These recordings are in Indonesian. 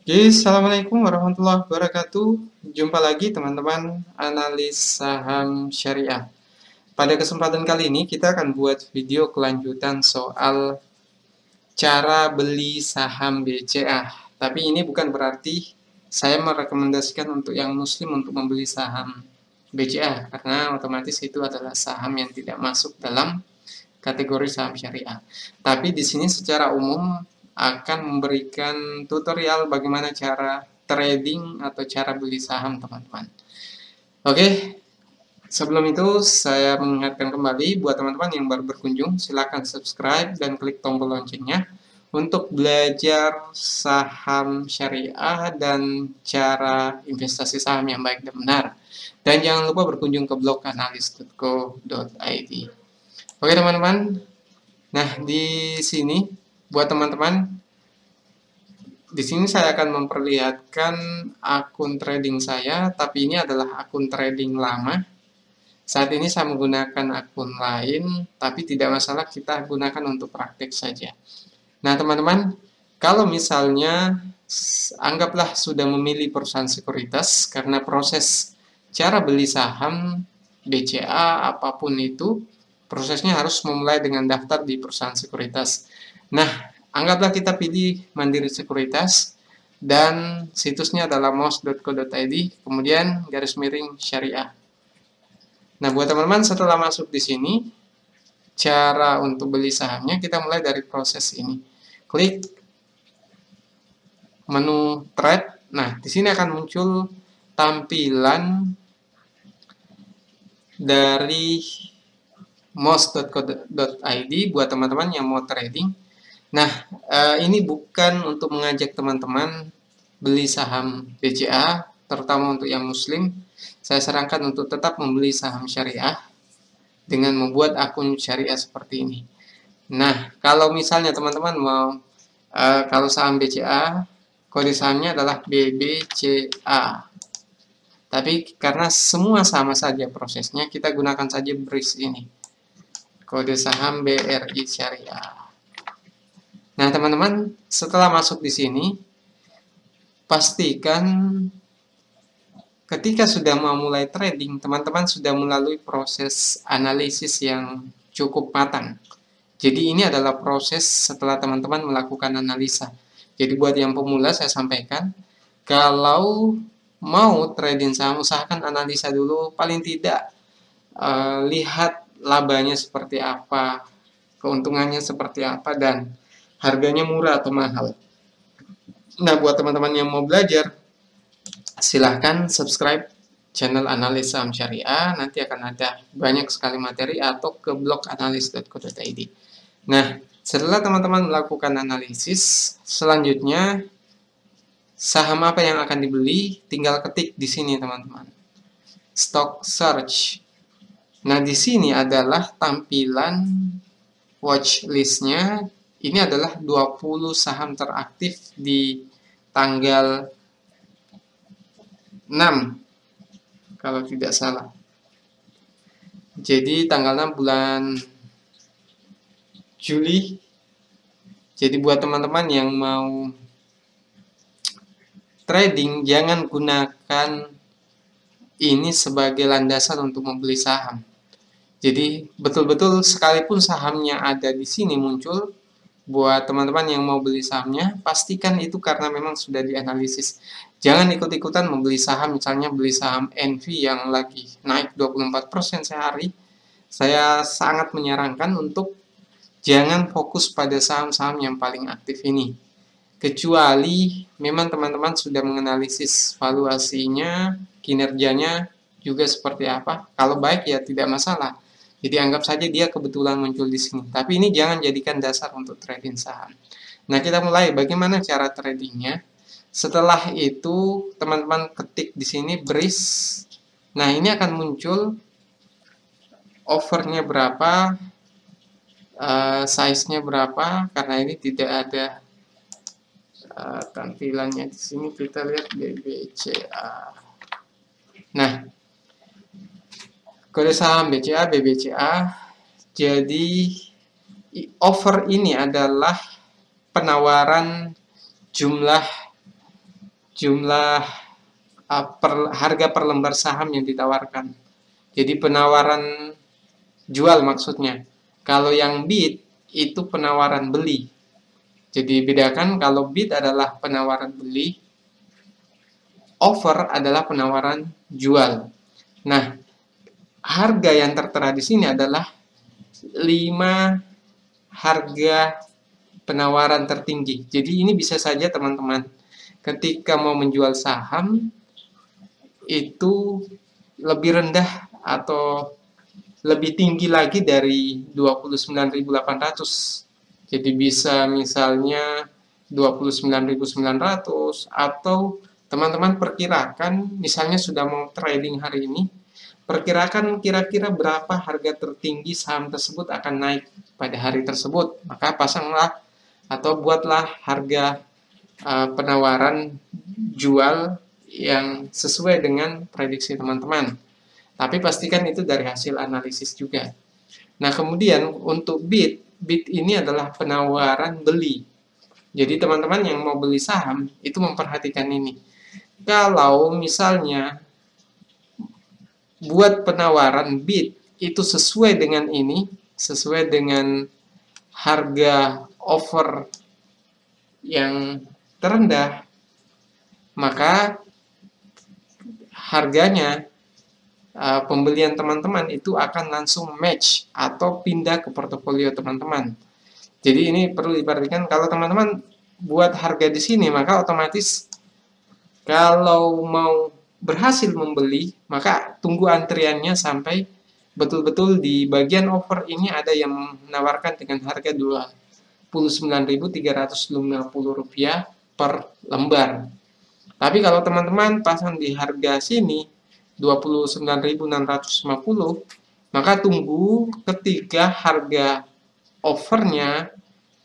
Oke, Assalamualaikum warahmatullahi wabarakatuh. Jumpa lagi teman-teman analis saham syariah. Pada kesempatan kali ini kita akan buat video kelanjutan soal cara beli saham BCA. Tapi ini bukan berarti saya merekomendasikan untuk yang muslim untuk membeli saham BCA karena otomatis itu adalah saham yang tidak masuk dalam kategori saham syariah. Tapi di sini secara umum akan memberikan tutorial bagaimana cara trading atau cara beli saham teman-teman. Oke, sebelum itu saya mengingatkan kembali buat teman-teman yang baru berkunjung, silakan subscribe dan klik tombol loncengnya untuk belajar saham syariah dan cara investasi saham yang baik dan benar. Dan jangan lupa berkunjung ke blog analis.co.id. Oke teman-teman, nah di sini buat teman-teman, di sini saya akan memperlihatkan akun trading saya, tapi ini adalah akun trading lama. Saat ini saya menggunakan akun lain, tapi tidak masalah, kita gunakan untuk praktek saja. Nah teman-teman, kalau misalnya anggaplah sudah memilih perusahaan sekuritas, karena proses cara beli saham BCA apapun itu, prosesnya harus memulai dengan daftar di perusahaan sekuritas. Nah, anggaplah kita pilih Mandiri Sekuritas dan situsnya adalah mos.co.id, kemudian garis miring syariah. Nah, buat teman-teman setelah masuk di sini, cara untuk beli sahamnya kita mulai dari proses ini. Klik menu trade. Nah, di sini akan muncul tampilan dari mos.co.id buat teman-teman yang mau trading. Nah, ini bukan untuk mengajak teman-teman beli saham BCA, terutama untuk yang muslim. Saya sarankan untuk tetap membeli saham syariah dengan membuat akun syariah seperti ini. Nah, kalau misalnya teman-teman mau, kalau saham BCA, kode sahamnya adalah BBCA. Tapi karena semua sama saja prosesnya, kita gunakan saja BRIS ini. Kode saham BRI Syariah. Nah, teman-teman, setelah masuk di sini, pastikan ketika sudah mau mulai trading, teman-teman sudah melalui proses analisis yang cukup matang. Jadi ini adalah proses setelah teman-teman melakukan analisa. Jadi buat yang pemula saya sampaikan, kalau mau trading saham, usahakan analisa dulu, paling tidak lihat labanya seperti apa, keuntungannya seperti apa, dan harganya murah atau mahal. Nah, buat teman-teman yang mau belajar, silahkan subscribe channel analis saham syariah, nanti akan ada banyak sekali materi, atau ke blog analis.co.id. Nah, setelah teman-teman melakukan analisis, selanjutnya saham apa yang akan dibeli, tinggal ketik di sini teman-teman. Stock search. Nah, di sini adalah tampilan watchlist-nya. Ini adalah 20 saham teraktif di tanggal 6 kalau tidak salah. Jadi tanggal 6 bulan Juli. Jadi buat teman-teman yang mau trading, jangan gunakan ini sebagai landasan untuk membeli saham. Jadi betul-betul sekalipun sahamnya ada di sini muncul, buat teman-teman yang mau beli sahamnya, pastikan itu karena memang sudah dianalisis. Jangan ikut-ikutan membeli saham, misalnya beli saham NV yang lagi naik 24% sehari. Saya sangat menyarankan untuk jangan fokus pada saham-saham yang paling aktif ini. Kecuali memang teman-teman sudah menganalisis valuasinya, kinerjanya juga seperti apa. Kalau baik ya tidak masalah. Jadi anggap saja dia kebetulan muncul di sini. Tapi ini jangan jadikan dasar untuk trading saham. Nah, kita mulai bagaimana cara tradingnya. Setelah itu, teman-teman ketik di sini BRIS. Nah, ini akan muncul overnya berapa, size-nya berapa, karena ini tidak ada tampilannya di sini. Kita lihat BBCA. Nah, kode saham BCA, BBCA. Jadi offer ini adalah penawaran jumlah jumlah harga per lembar saham yang ditawarkan. Jadi penawaran jual maksudnya. Kalau yang bid itu penawaran beli. Jadi bedakan, kalau bid adalah penawaran beli, offer adalah penawaran jual. Nah, harga yang tertera di sini adalah 5 harga penawaran tertinggi. Jadi ini bisa saja teman-teman ketika mau menjual saham itu lebih rendah atau lebih tinggi lagi dari 29.800. Jadi bisa misalnya 29.900, atau teman-teman perkirakan misalnya sudah mau trading hari ini, perkirakan kira-kira berapa harga tertinggi saham tersebut akan naik pada hari tersebut. Maka pasanglah atau buatlah harga penawaran jual yang sesuai dengan prediksi teman-teman. Tapi pastikan itu dari hasil analisis juga. Nah, kemudian untuk bid ini adalah penawaran beli. Jadi teman-teman yang mau beli saham itu memperhatikan ini. Kalau misalnya buat penawaran bid itu sesuai dengan ini, sesuai dengan harga offer yang terendah, maka harganya pembelian teman-teman itu akan langsung match atau pindah ke portofolio teman-teman. Jadi ini perlu diperhatikan, kalau teman-teman buat harga di sini, maka otomatis kalau mau berhasil membeli, maka tunggu antriannya sampai betul-betul di bagian offer ini ada yang menawarkan dengan harga Rp29.350 per lembar. Tapi kalau teman-teman pasang di harga sini 29.650, maka tunggu ketika harga offernya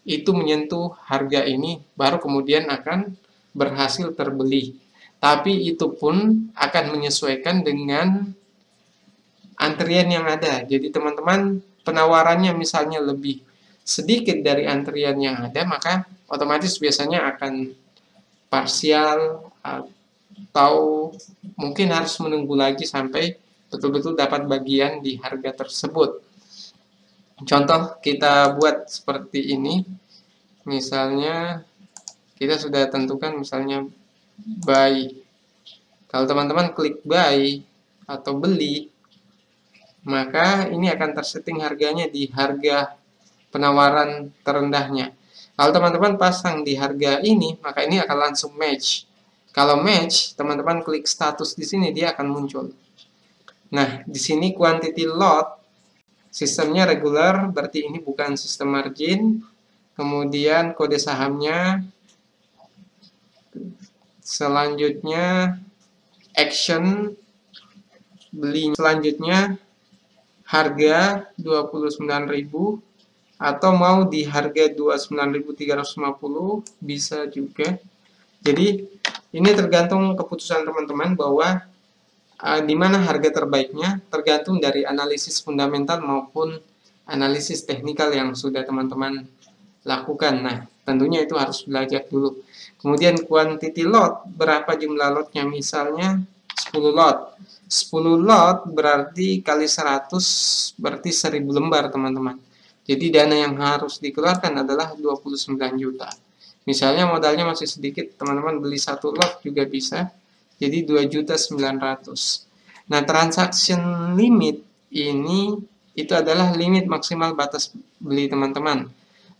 itu menyentuh harga ini, baru kemudian akan berhasil terbeli. Tapi itu pun akan menyesuaikan dengan antrian yang ada. Jadi teman-teman penawarannya misalnya lebih sedikit dari antrian yang ada, maka otomatis biasanya akan parsial atau mungkin harus menunggu lagi sampai betul-betul dapat bagian di harga tersebut. Contoh kita buat seperti ini. Misalnya kita sudah tentukan misalnya buy. Kalau teman-teman klik buy atau beli, maka ini akan tersetting harganya di harga penawaran terendahnya. Kalau teman-teman pasang di harga ini, maka ini akan langsung match. Kalau match, teman-teman klik status di sini, dia akan muncul. Nah, di sini quantity lot, sistemnya regular, berarti ini bukan sistem margin. Kemudian kode sahamnya, selanjutnya action, beli, selanjutnya harga 29.000, atau mau di harga 29.350 bisa juga. Jadi ini tergantung keputusan teman-teman bahwa di mana harga terbaiknya, tergantung dari analisis fundamental maupun analisis teknikal yang sudah teman-teman lakukan. Nah, tentunya itu harus belajar dulu. Kemudian quantity lot, berapa jumlah lotnya, misalnya 10 lot. 10 lot berarti kali 100 berarti 1000 lembar teman-teman. Jadi dana yang harus dikeluarkan adalah 29 juta. Misalnya modalnya masih sedikit, teman-teman beli 1 lot juga bisa. Jadi 2.900.000. Nah, transaction limit ini itu adalah limit maksimal batas beli teman-teman.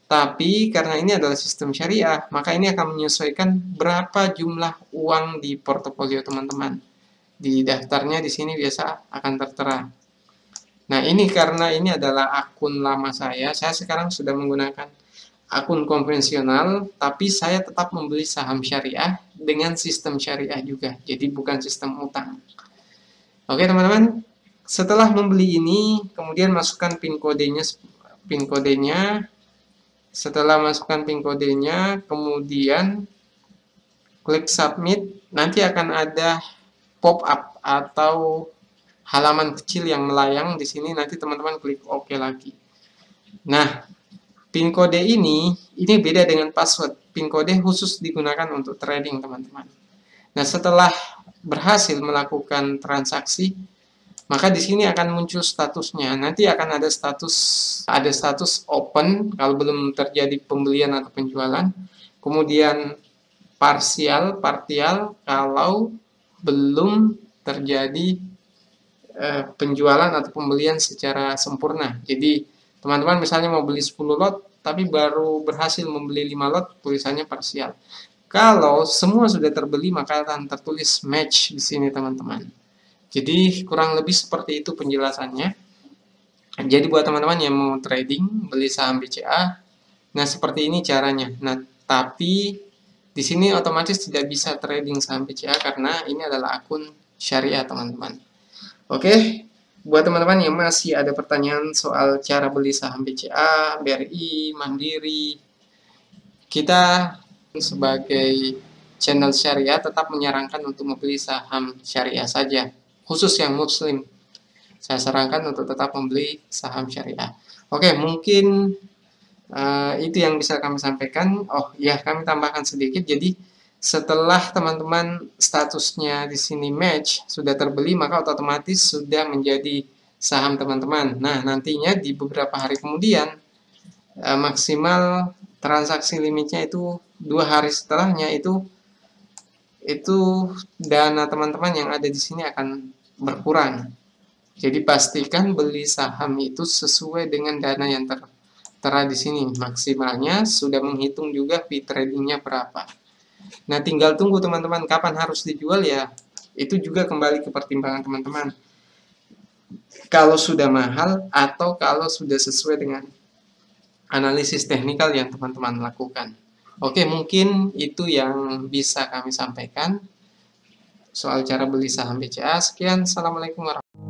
Tapi karena ini adalah sistem syariah, maka ini akan menyesuaikan berapa jumlah uang di portofolio teman-teman. Di daftarnya di sini biasa akan tertera. Nah, ini karena ini adalah akun lama saya sekarang sudah menggunakan akun konvensional, tapi saya tetap membeli saham syariah dengan sistem syariah juga. Jadi bukan sistem utang. Oke teman-teman, setelah membeli ini, kemudian masukkan PIN kodenya. Setelah masukkan PIN kodenya, kemudian klik submit, nanti akan ada pop-up atau halaman kecil yang melayang di sini, nanti teman-teman klik OK lagi. Nah, PIN kode ini beda dengan password. PIN kode khusus digunakan untuk trading, teman-teman. Nah, setelah berhasil melakukan transaksi, maka di sini akan muncul statusnya. Nanti akan ada status open kalau belum terjadi pembelian atau penjualan. Kemudian partial kalau belum terjadi penjualan atau pembelian secara sempurna. Jadi, teman-teman misalnya mau beli 10 lot, tapi baru berhasil membeli 5 lot, tulisannya parsial. Kalau semua sudah terbeli, maka akan tertulis match di sini, teman-teman. Jadi, kurang lebih seperti itu penjelasannya. Jadi, buat teman-teman yang mau trading, beli saham BCA, nah seperti ini caranya. Nah, tapi di sini otomatis tidak bisa trading saham BCA karena ini adalah akun syariah, teman-teman. Oke, buat teman-teman yang masih ada pertanyaan soal cara beli saham BCA, BRI, Mandiri, kita sebagai channel syariah tetap menyarankan untuk membeli saham syariah saja, khusus yang muslim. Saya sarankan untuk tetap membeli saham syariah. Oke, mungkin itu yang bisa kami sampaikan. Oh ya, kami tambahkan sedikit. Jadi setelah teman-teman statusnya di sini match, sudah terbeli, maka otomatis sudah menjadi saham teman-teman. Nah, nantinya di beberapa hari kemudian, maksimal transaksi limitnya itu 2 hari setelahnya itu dana teman-teman yang ada di sini akan berkurang. Jadi pastikan beli saham itu sesuai dengan dana yang tertera di sini. Maksimalnya sudah menghitung juga fee tradingnya berapa. Nah, tinggal tunggu teman-teman kapan harus dijual ya. Itu juga kembali ke pertimbangan teman-teman. Kalau sudah mahal atau kalau sudah sesuai dengan analisis teknikal yang teman-teman lakukan. Oke, mungkin itu yang bisa kami sampaikan soal cara beli saham BCA. Sekian, Assalamualaikum warahmatullahi wabarakatuh.